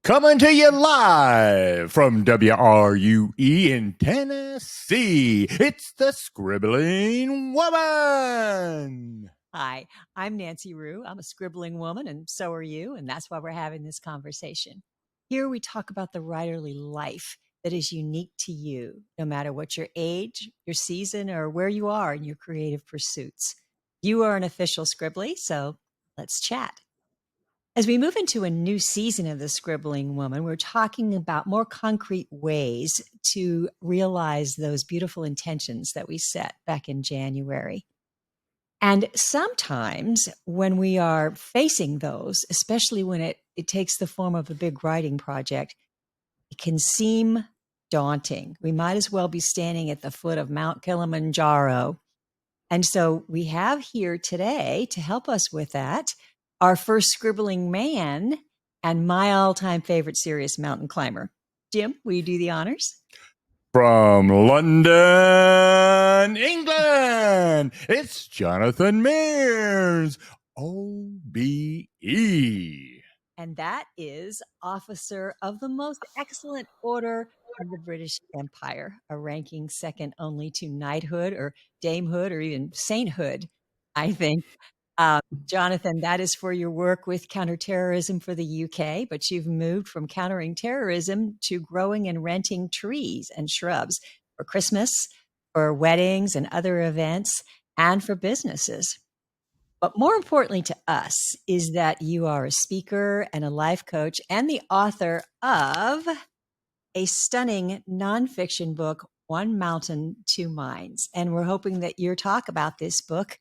Coming to you live from WRUE in Tennessee, it's the Scribbling Woman. Hi, I'm Nancy Rue. I'm a scribbling woman, and so are you, and that's why we're having this conversation. Here we talk about the writerly life that is unique to you, no matter what your age, your season, or where you are in your creative pursuits. You are an official Scribbly, so let's chat. As we move into a new season of the Scribbling Woman, we're talking about more concrete ways to realize those beautiful intentions that we set back in January. And sometimes when we are facing those, especially when it takes the form of a big writing project, it can seem daunting. We might as well be standing at the foot of Mount Kilimanjaro. And so we have here today to help us with that our first scribbling man and my all-time favorite serious mountain climber. Jim, will you do the honors? From London, England, it's Jonathan Mearns O.B.E. And that is Officer of the Most Excellent Order of the British Empire, a ranking second only to knighthood or damehood or even sainthood, I think. Jonathan, that is for your work with counterterrorism for the UK, but you've moved from countering terrorism to growing and renting trees and shrubs for Christmas, for weddings and other events, and for businesses. But more importantly to us is that you are a speaker and a life coach and the author of a stunning nonfiction book, One Mountain, Two Minds. And we're hoping that your talk about this book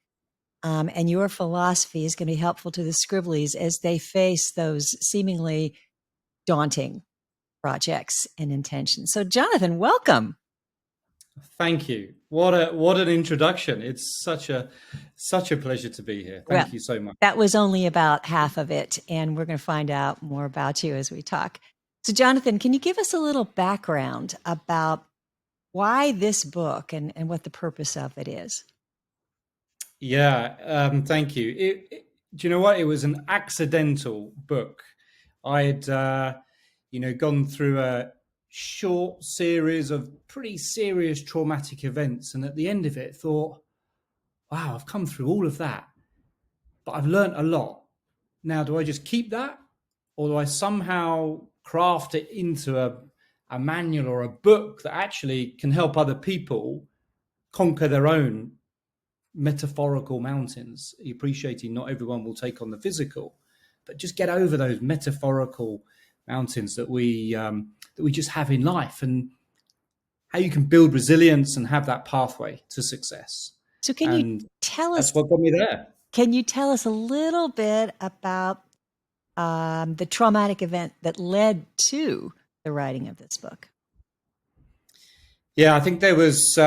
and your philosophy is going to be helpful to the Scribblies as they face those seemingly daunting projects and intentions. So, Jonathan, welcome. Thank you. What an introduction. It's such a pleasure to be here. Thank you so much. That was only about half of it, and we're going to find out more about you as we talk. So, Jonathan, can you give us a little background about why this book and what the purpose of it is? Yeah, thank you. Do you know what? It was an accidental book. I'd, gone through a short series of pretty serious traumatic events, and at the end of it, thought, "Wow, I've come through all of that, but I've learned a lot. Now, do I just keep that, or do I somehow craft it into a manual or a book that actually can help other people conquer their own metaphorical mountains, appreciating not everyone will take on the physical, but just get over those metaphorical mountains that we just have in life, and how you can build resilience and have that pathway to success." So can you tell us, that's what got me there. Can you tell us a little bit about the traumatic event that led to the writing of this book? Yeah, I think there was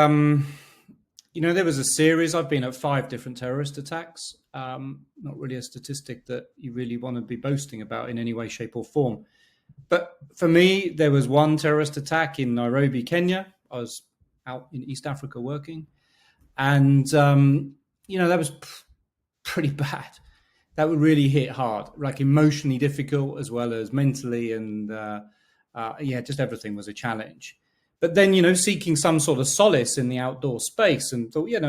there was a series. I've been at 5 different terrorist attacks. Not really a statistic that you really want to be boasting about in any way, shape or form. But for me, there was one terrorist attack in Nairobi, Kenya. I was out in East Africa working. And, that was pretty bad. That would really hit hard, like emotionally difficult as well as mentally. And just everything was a challenge. But then, seeking some sort of solace in the outdoor space, and thought, we've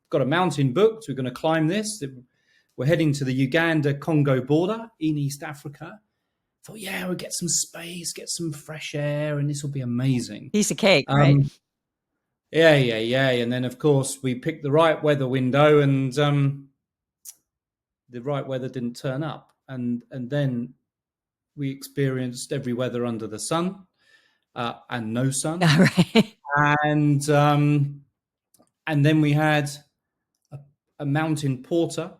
got a mountain booked. We're going to climb this. We're heading to the Uganda-Congo border in East Africa. Thought, we'll get some space, get some fresh air, and this will be amazing. Piece of cake, right? Yeah. And then, of course, we picked the right weather window, and the right weather didn't turn up. And then we experienced every weather under the sun. And no sun. Right. And then we had a mountain porter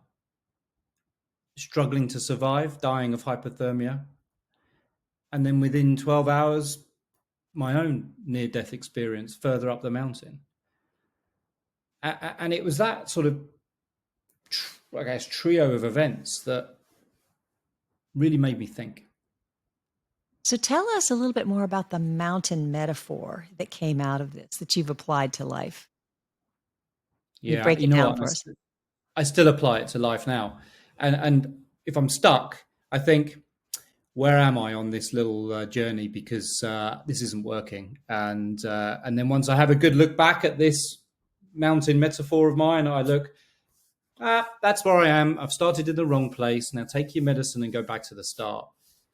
struggling to survive, dying of hypothermia. And then within 12 hours, my own near-death experience further up the mountain. And it was that sort of, trio of events that really made me think. So tell us a little bit more about the mountain metaphor that came out of this, that you've applied to life. Yeah, break it down for us. I still apply it to life now. And if I'm stuck, I think, where am I on this little journey? Because this isn't working. And then once I have a good look back at this mountain metaphor of mine, I look, that's where I am. I've started in the wrong place. Now take your medicine and go back to the start.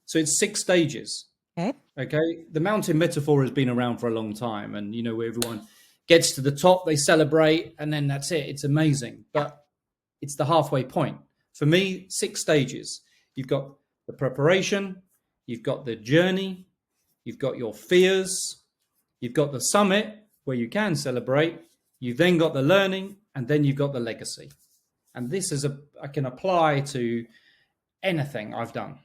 So it's 6 stages. Okay. Okay. The mountain metaphor has been around for a long time. And, you know, where everyone gets to the top, they celebrate, and then that's it. It's amazing. But it's the halfway point. For me, 6 stages. You've got the preparation, you've got the journey, you've got your fears, you've got the summit where you can celebrate, you've then got the learning, and then you've got the legacy. And this is I can apply to anything I've done.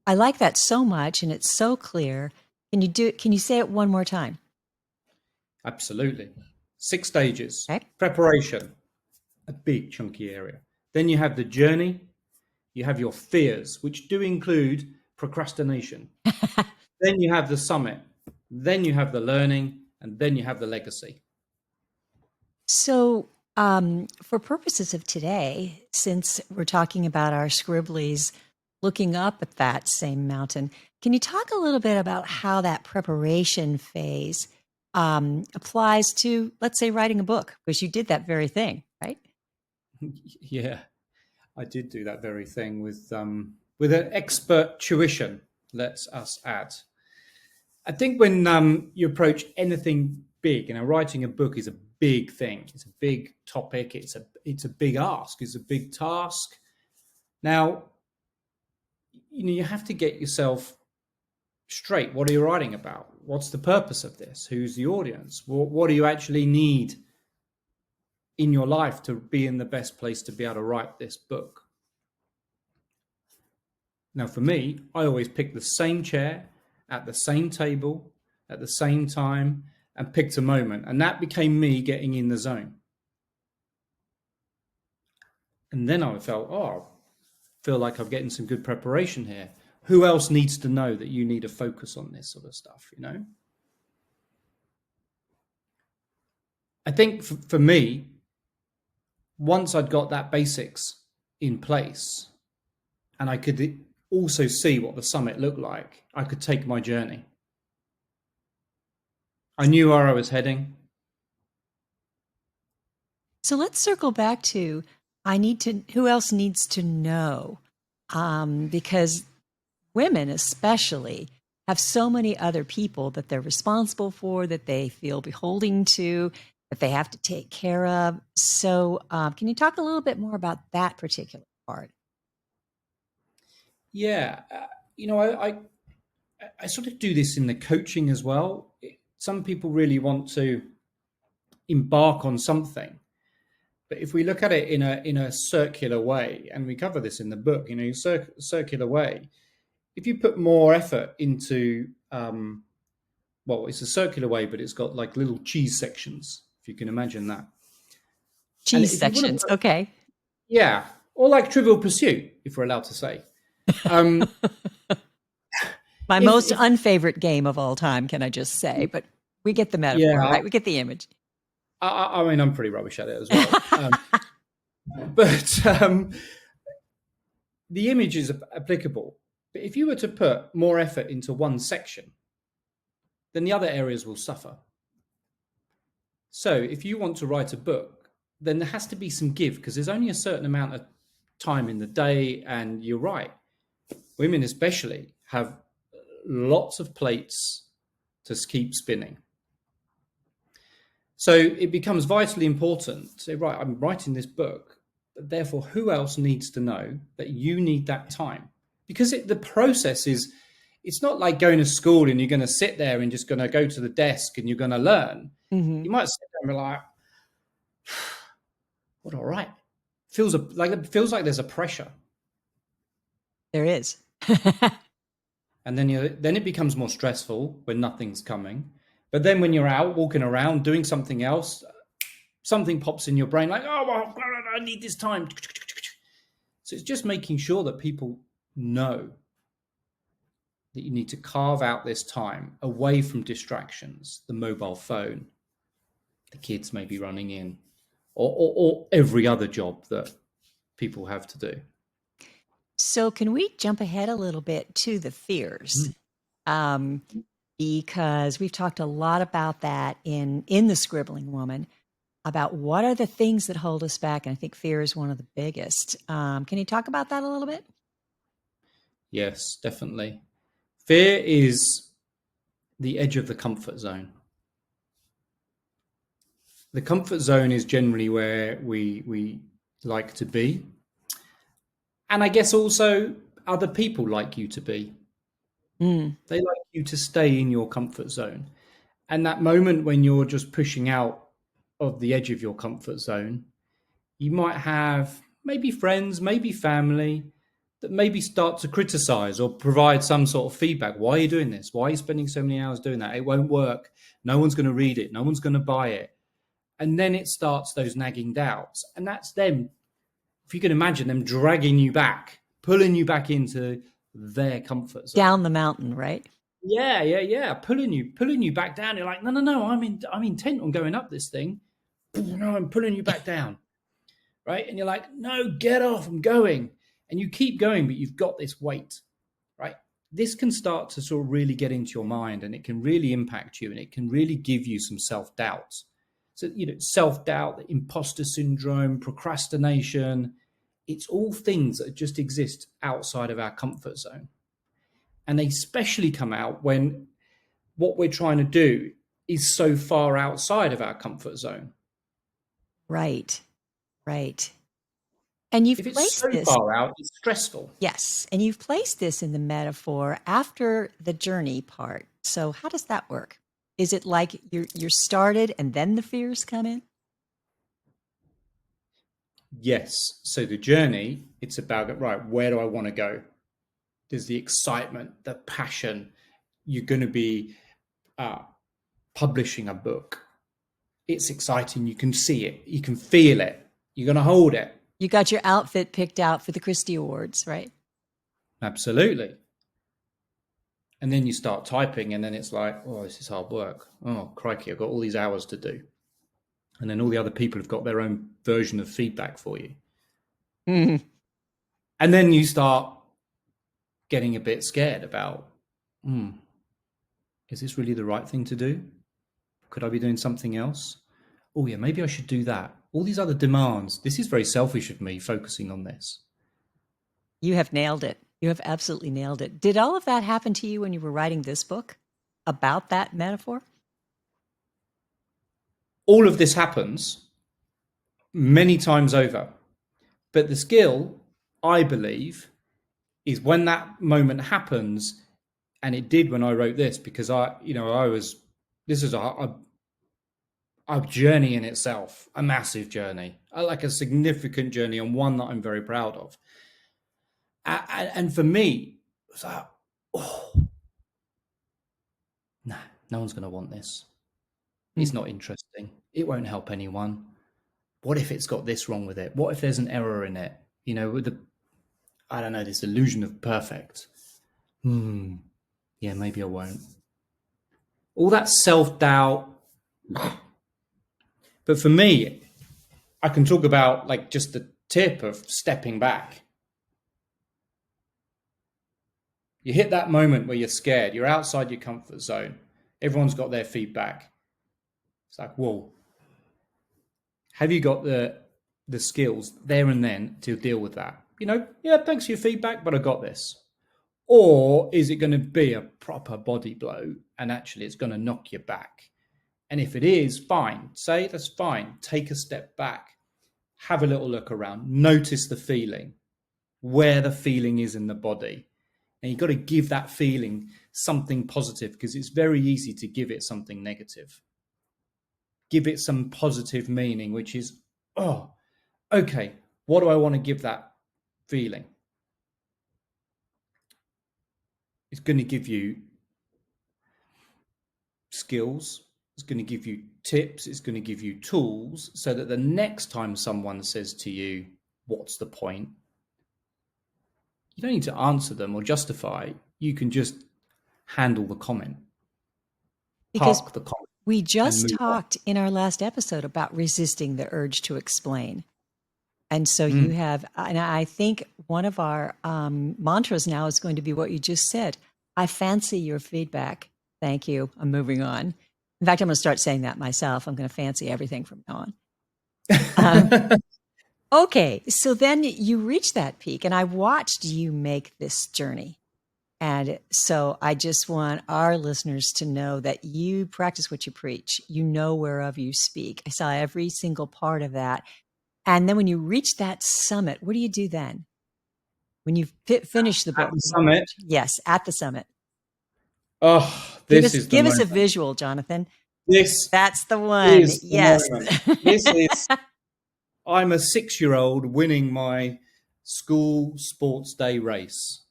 I like that so much, and it's so clear. Can you say it one more time? Absolutely. 6 stages. Okay. Preparation, a big chunky area. Then you have the journey, you have your fears, which do include procrastination. Then you have the summit, then you have the learning, and then you have the legacy. So, for purposes of today, since we're talking about our scribblies looking up at that same mountain, can you talk a little bit about how that preparation phase applies to, let's say, writing a book? Because you did that very thing, right? Yeah, I did do that very thing with an expert tuition, let's us add. I think when you approach anything big, writing a book is a big thing. It's a big topic. It's a big ask. It's a big task. Now, you have to get yourself straight. What are you writing about? What's the purpose of this? Who's the audience? What do you actually need in your life to be in the best place to be able to write this book? Now, for me, I always pick the same chair at the same table at the same time and picked a moment. And that became me getting in the zone. And then I felt, I feel like I'm getting some good preparation here. Who else needs to know that you need to focus on this sort of stuff, I think for me, once I'd got that basics in place and I could also see what the summit looked like, I could take my journey. I knew where I was heading. So let's circle back to who else needs to know? Because women especially have so many other people that they're responsible for, that they feel beholding to, that they have to take care of. So can you talk a little bit more about that particular part? Yeah. I sort of do this in the coaching as well. Some people really want to embark on something, but if we look at it in a circular way, and we cover this in the book, circular way, if you put more effort into, it's a circular way, but it's got like little cheese sections, if you can imagine that. Cheese sections, okay. Yeah, or like Trivial Pursuit, if we're allowed to say. My most unfavorite game of all time, can I just say? But we get the metaphor, right? We get the image. I mean, I'm pretty rubbish at it as well. But the image is applicable. But if you were to put more effort into one section, then the other areas will suffer. So if you want to write a book, then there has to be some give, because there's only a certain amount of time in the day. And you're right, women especially have lots of plates to keep spinning. So it becomes vitally important to say, right, I'm writing this book, but therefore who else needs to know that you need that time? Because the process it's not like going to school and you're going to sit there and just going to go to the desk and you're going to learn. Mm-hmm. You might sit there and be like, what, all right. It feels like there's a pressure. There is. And then it becomes more stressful when nothing's coming. But then when you're out walking around doing something else, something pops in your brain like, oh, I need this time. So it's just making sure that people know that you need to carve out this time away from distractions, the mobile phone, the kids may be running in, or every other job that people have to do. So, can we jump ahead a little bit to the fears? Um, because we've talked a lot about that in the Scribbling Woman, about what are the things that hold us back, and I think fear is one of the biggest. Can you talk about that a little bit? Yes, definitely. Fear is the edge of the comfort zone. The comfort zone is generally where we like to be. And I guess also other people like you to be. Mm, They like you to stay in your comfort zone. And that moment when you're just pushing out of the edge of your comfort zone, you might have maybe friends, maybe family that maybe start to criticize or provide some sort of feedback. Why are you doing this? Why are you spending so many hours doing that? It won't work. No one's going to read it. No one's going to buy it. And then it starts those nagging doubts. And that's them, if you can imagine them dragging you back, pulling you back into their comfort zone. down the mountain, right? Yeah. Pulling you back down. You're like, no. I'm intent on going up this thing. No, I'm pulling you back down. Right? And you're like, no, get off, I'm going. And you keep going, but you've got this weight, right? This can start to sort of really get into your mind, and it can really impact you, and it can really give you some self-doubt. So, self-doubt, imposter syndrome, procrastination, it's all things that just exist outside of our comfort zone. And they especially come out when what we're trying to do is so far outside of our comfort zone. Right, right. And you've If it's placed so this, far out, it's stressful. yes, and you've placed this in the metaphor after the journey part. So, how does that work? Is it like you're started and then the fears come in? Yes. So the journey, it's about, right, where do I want to go? There's the excitement, the passion. You're going to be uh, publishing a book. It's exciting. You can see it. You can feel it. You're going to hold it. You got your outfit picked out for the Christie Awards, right? Absolutely. And then you start typing, and then it's like, oh, this is hard work. Oh, crikey, I've got all these hours to do. And then all the other people have got their own version of feedback for you. Mm-hmm. And then you start getting a bit scared about, is this really the right thing to do? Could I be doing something else? Oh, yeah, maybe I should do that. All these other demands. This is very selfish of me focusing on this. You have nailed it. You have absolutely nailed it. Did all of that happen to you when you were writing this book about that metaphor? All of this happens many times over. But the skill, I believe, is when that moment happens, and it did when I wrote this, because this is a journey in itself, a massive journey, like a significant journey, and one that I'm very proud of. And for me, it's like, oh, no one's going to want this. It's not interesting. It won't help anyone. What if it's got this wrong with it? What if there's an error in it? With I don't know, this illusion of perfect. Yeah, maybe I won't. All that self-doubt. But for me, I can talk about like just the tip of stepping back. You hit that moment where you're scared, you're outside your comfort zone. Everyone's got their feedback. It's like, whoa. Have you got the skills there and then to deal with that? Yeah, thanks for your feedback, but I got this. Or is it going to be a proper body blow and actually it's going to knock you back? And if it is, fine. Say that's fine. Take a step back. Have a little look around. Notice the feeling, where the feeling is in the body. And you've got to give that feeling something positive, because it's very easy to give it something negative. Give it some positive meaning, which is, oh, okay, what do I want to give that feeling? It's going to give you skills. It's going to give you tips. It's going to give you tools so that the next time someone says to you, what's the point? You don't need to answer them or justify. You can just handle the comment, Because park the comment, we and just move on. talked in our last episode about resisting the urge to explain. And so you have, and I think one of our mantras now is going to be what you just said. I fancy your feedback. Thank you. I'm moving on. In fact, I'm going to start saying that myself. I'm going to fancy everything from now on. Okay. So then you reach that peak, and I watched you make this journey. And so I just want our listeners to know that you practice what you preach. You know whereof you speak. I saw every single part of that. And then when you reach that summit, what do you do then? When you finish the book? At the summit. Yes, at the summit. Oh, Give this us is the give us a moment. visual, Jonathan. This That's the one. is the Yes. moment. This is, I'm a 6-year-old winning my school sports day race.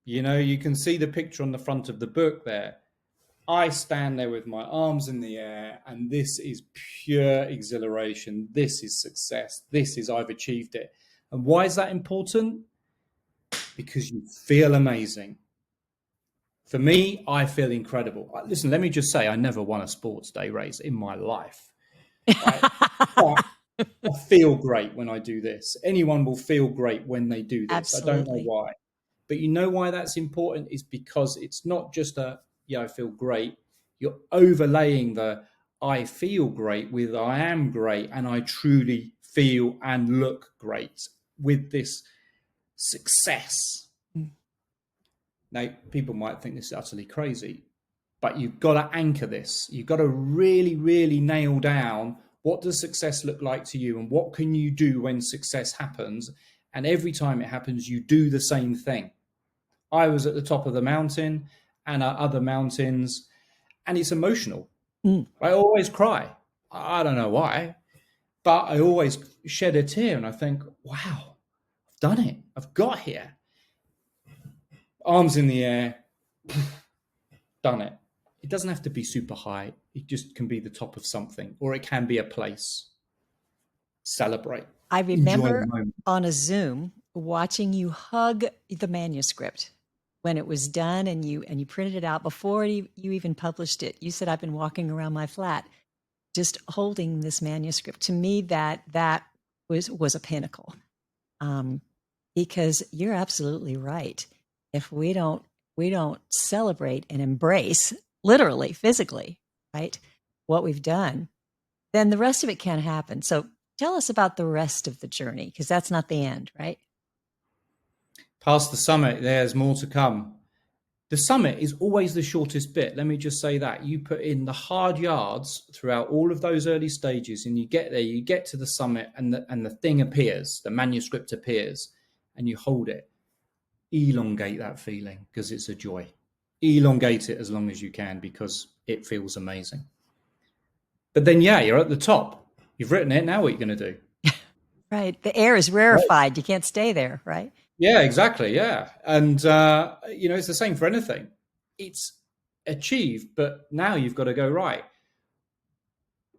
You know, you can see the picture on the front of the book there. I stand there with my arms in the air, and this is pure exhilaration. This is success. This is, I've achieved it. And why is that important? Because you feel amazing. For me, I feel incredible. Listen, let me just say, I never won a sports day race in my life. Right? But I feel great when I do this. Anyone will feel great when they do this. I don't know Absolutely. why. But you know why that's important is because it's not just a, yeah, I feel great. You're overlaying the I feel great with I am great and I truly feel and look great with this success. Mm. Now, people might think this is utterly crazy, but you've got to anchor this. You've got to really, really nail down what does success look like to you and what can you do when success happens. And every time it happens, you do the same thing. I was at the top of the mountain and at other mountains, and it's emotional. Mm. I always cry. I don't know why, but I always shed a tear and I think, wow, I've done it. I've got here. Arms in the air, done it. It doesn't have to be super high. It just can be the top of something, or it can be a place. Celebrate. I Enjoy the remember moment. on a Zoom watching you hug the manuscript when it was done, and you printed it out before you even published it. You said, I've been walking around my flat just holding this manuscript. To me, that was a pinnacle, because you're absolutely right. If we don't celebrate and embrace, literally, physically, right, what we've done, then the rest of it can't happen. So tell us about the rest of the journey, because that's not the end, right? Past the summit, there's more to come. The summit is always the shortest bit. Let me just say that. You put in the hard yards throughout all of those early stages, and you get there, you get to the summit, and the thing appears, the manuscript appears, and you hold it. Elongate that feeling because it's a joy. Elongate it as long as you can because it feels amazing. But then, yeah, you're at the top. You've written it. Now what are you going to do? Right. The air is rarefied. You can't stay there, right? Yeah, exactly. Yeah. And, it's the same for anything. It's achieved, but now you've got to go, right,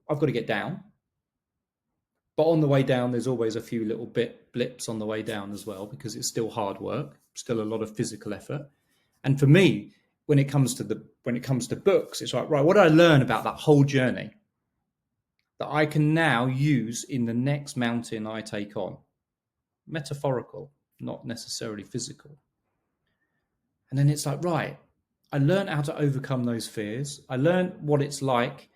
I've got to get down. But on the way down, there's always a few little blips on the way down as well, because it's still hard work, still a lot of physical effort. And for me, when it comes to books, it's like, right, what did I learn about that whole journey that I can now use in the next mountain I take on? Metaphorical, not necessarily physical. And then it's like, right, I learned how to overcome those fears. I learned what it's like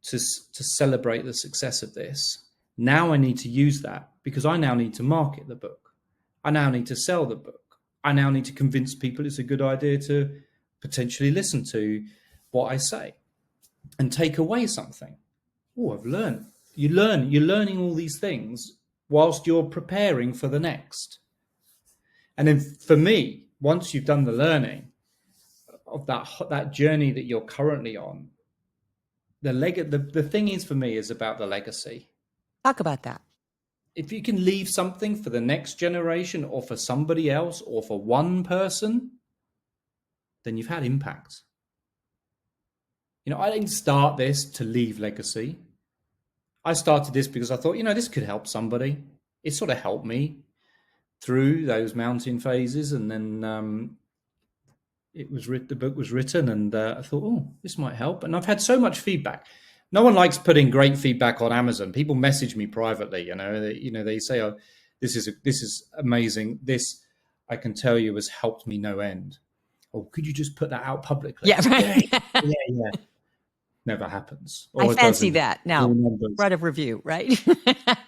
to celebrate the success of this. Now I need to use that because I now need to market the book. I now need to sell the book. I now need to convince people it's a good idea to potentially listen to what I say and take away something. Oh, I've learned. You're learning all these things whilst you're preparing for the next. And then for me, once you've done the learning of that journey that you're currently on, the thing is for me is about the legacy. Talk about that. If you can leave something for the next generation or for somebody else or for one person, then you've had impact. I didn't start this to leave legacy. I started this because I thought, this could help somebody. It sort of helped me through those mountain phases, and then the book was written, and I thought, oh, this might help. And I've had so much feedback. no one likes putting great feedback on Amazon. People message me privately, they say, "Oh, this is amazing. This, I can tell you, has helped me no end." Or could you just put that out publicly? Yeah, right. Yeah. Never happens. I Or it does fancy in that. small Now, numbers. write a review, right?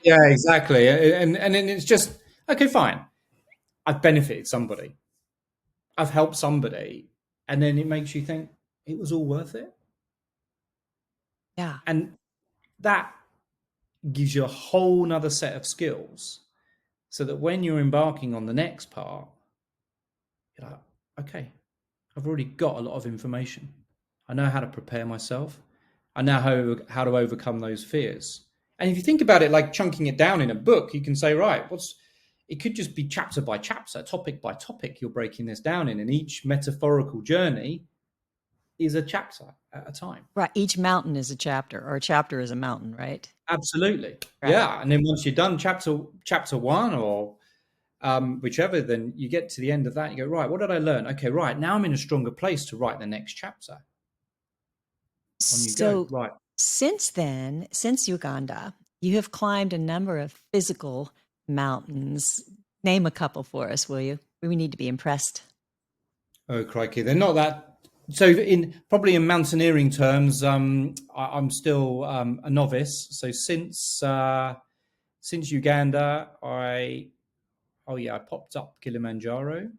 Yeah, exactly. And then it's just, okay, fine. I've benefited somebody. I've helped somebody. And then it makes you think it was all worth it. Yeah. And that gives you a whole nother set of skills so that when you're embarking on the next part, you're like, okay, I've already got a lot of information. I know how to prepare myself. I know how to overcome those fears. And if you think about it, like chunking it down in a book, you can say, right, it could just be chapter by chapter, topic by topic. You're breaking this down in, and each metaphorical journey is a chapter at a time. Right. Each mountain is a chapter, or a chapter is a mountain, right? Absolutely. Right. Yeah. And then once you're done chapter one or whichever, then you get to the end of that. You go, right, what did I learn? Okay, right. Now I'm in a stronger place to write the next chapter. On you go. So Right. since then, since Uganda, you have climbed a number of physical mountains. Name a couple for us, will you? We need to be impressed. Oh, crikey. They're not that. So probably in mountaineering terms, I'm still a novice. So since Uganda, I popped up Kilimanjaro.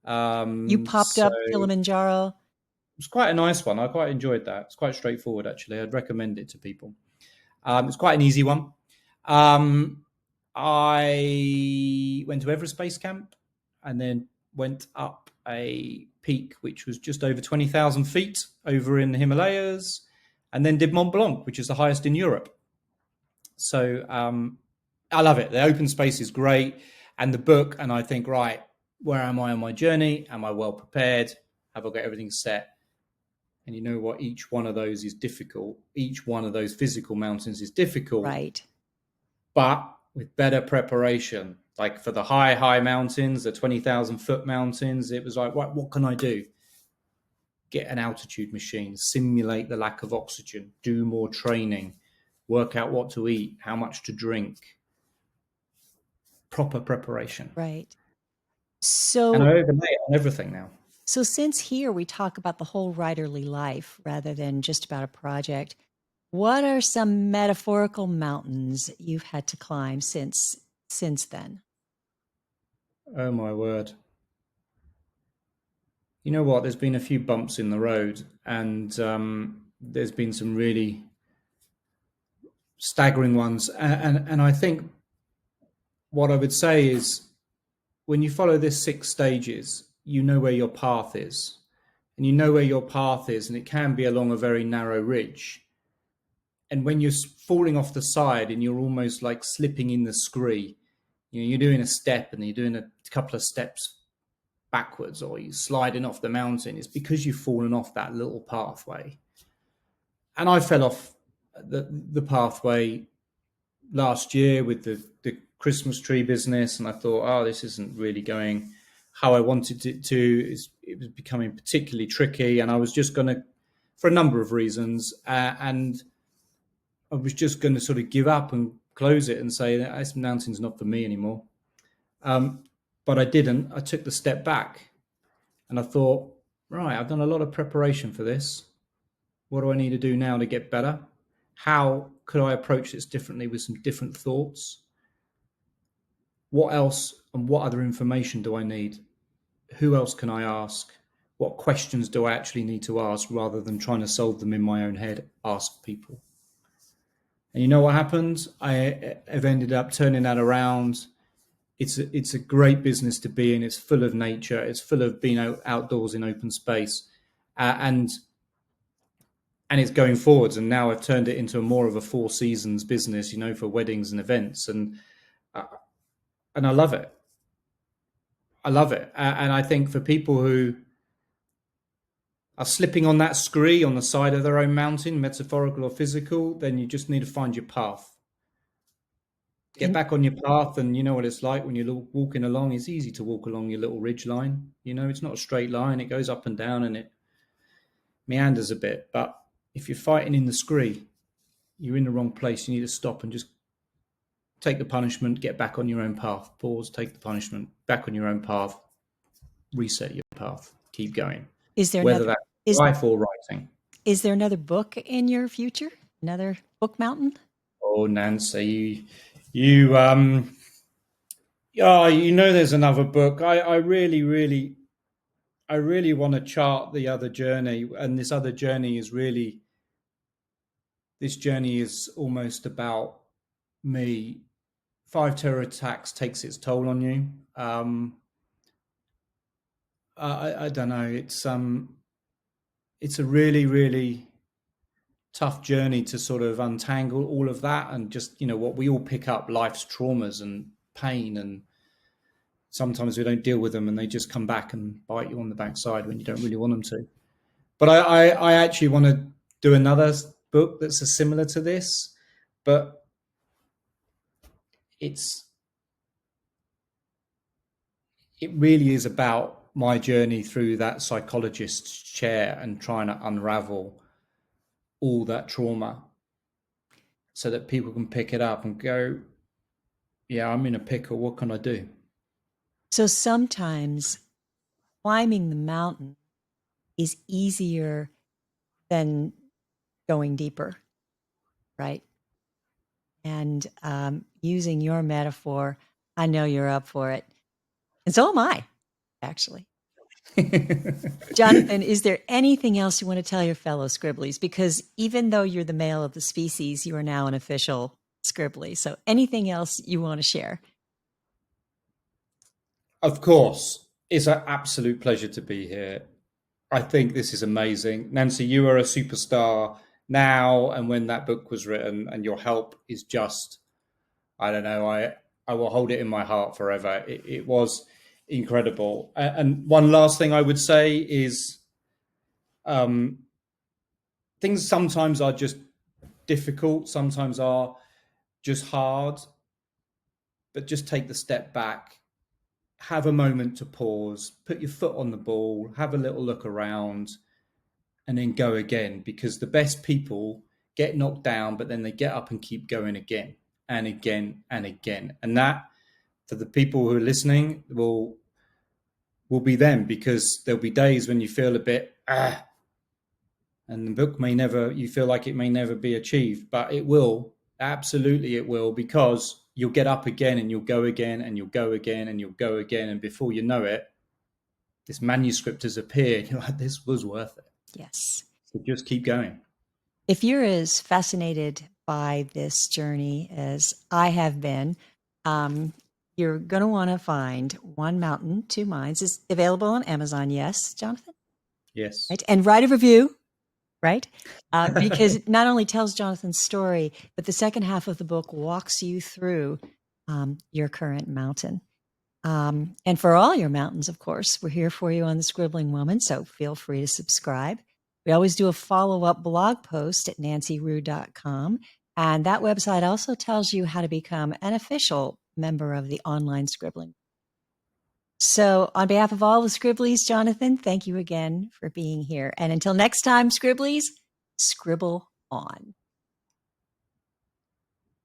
You popped So up Kilimanjaro. it was quite a nice one. I quite enjoyed that. It's quite straightforward, actually. I'd recommend it to people. It's quite an easy one. I went to Everest Base Camp and then went up a peak which was just over 20,000 feet over in the Himalayas, and then did Mont Blanc, which is the highest in Europe. So I love it. The open space is great. And the book, and I think, right, where am I on my journey? Am I well prepared? Have I got everything set? And you know what? Each one of those is difficult. Each one of those physical mountains is difficult. Right. But with better preparation, like for the high mountains, the 20,000 foot mountains, it was like, what can I do? Get an altitude machine, simulate the lack of oxygen, do more training, work out what to eat, how much to drink, proper preparation. Right. And I So, overlay it on everything now. so since here we talk about the whole writerly life rather than just about a project, what are some metaphorical mountains you've had to climb since then? Oh my word. You know what? There's been a few bumps in the road, and there's been some really staggering ones. And I think what I would say is when you follow this 6 stages, you know where your path is. And you know where your path is, and it can be along a very narrow ridge. And when you're falling off the side and you're almost like slipping in the scree, you're doing a step and you're doing a couple of steps backwards, or you're sliding off the mountain, it's because you've fallen off that little pathway. And I fell off the pathway last year with the Christmas tree business, and I thought, oh, this isn't really going how I wanted it to. It was becoming particularly tricky, and I was just going to, for a number of reasons, and I was just going to sort of give up and close it and say that this mountain's not for me anymore. But I didn't. I took the step back, and I thought, right, I've done a lot of preparation for this. What do I need to do now to get better? How could I approach this differently with some different thoughts? What else and what other information do I need? Who else can I ask? What questions do I actually need to ask rather than trying to solve them in my own head? Ask people. And you know what happened? I have ended up turning that around. It's a great business to be in. It's full of nature. It's full of being outdoors in open space, and it's going forwards. And now I've turned it into more of a 4 seasons business, for weddings and events, and I love it. I love it, and I think for people who are slipping on that scree on the side of their own mountain, metaphorical or physical, then you just need to find your path. Get back on your path, and you know what it's like when you're walking along. It's easy to walk along your little ridge line. It's not a straight line. It goes up and down and it meanders a bit. But if you're fighting in the scree, you're in the wrong place. You need to stop and just take the punishment, get back on your own path, pause, take the punishment, back on your own path, reset your path, keep going. Is there Whether another that's life or writing. is there another book in your future? Another book mountain? Oh, Nancy, oh, there's another book. I really want to chart the other journey, and this other journey is really, this journey is almost about me. 5 terror attacks takes its toll on you. I don't know. It's a really, really tough journey to sort of untangle all of that, and just, what we all pick up, life's traumas and pain, and sometimes we don't deal with them and they just come back and bite you on the backside when you don't really want them to. But I actually want to do another book that's similar to this, but it really is about my journey through that psychologist's chair and trying to unravel all that trauma so that people can pick it up and go, yeah, I'm in a pickle. What can I do? So sometimes climbing the mountain is easier than going deeper, right? And using your metaphor, I know you're up for it. And so am I, actually. Jonathan, is there anything else you want to tell your fellow Scribblies? Because even though you're the male of the species, you are now an official Scribbly. So anything else you want to share? Of course, it's an absolute pleasure to be here. I think this is amazing. Nancy, you are a superstar now and when that book was written, and your help is just, I don't know, I will hold it in my heart forever. It was incredible. And one last thing I would say is, things sometimes are just difficult, sometimes are just hard, but just take the step back, have a moment to pause, put your foot on the ball, have a little look around, and then go again. Because the best people get knocked down, but then they get up and keep going again and again and again. And that, for the people who are listening, will be them, because there'll be days when you feel a bit and the book may never, you feel like it may never be achieved, but it will. Absolutely it will, because you'll get up again and you'll go again and you'll go again and you'll go again, and before you know it, this manuscript has appeared. You're like, this was worth it. Yes. So just keep going. If you're as fascinated by this journey as I have been, you're going to want to find One Mountain, Two Minds. It's available on Amazon. Yes, Jonathan? Yes. Right. And write a review, right? Because it not only tells Jonathan's story, but the second half of the book walks you through your current mountain. And for all your mountains, of course, we're here for you on The Scribbling Woman, so feel free to subscribe. We always do a follow-up blog post at nancyrue.com, and that website also tells you how to become an official member of the online Scribbling. So on behalf of all the Scribblies, Jonathan, thank you again for being here. And until next time, Scribblies, scribble on.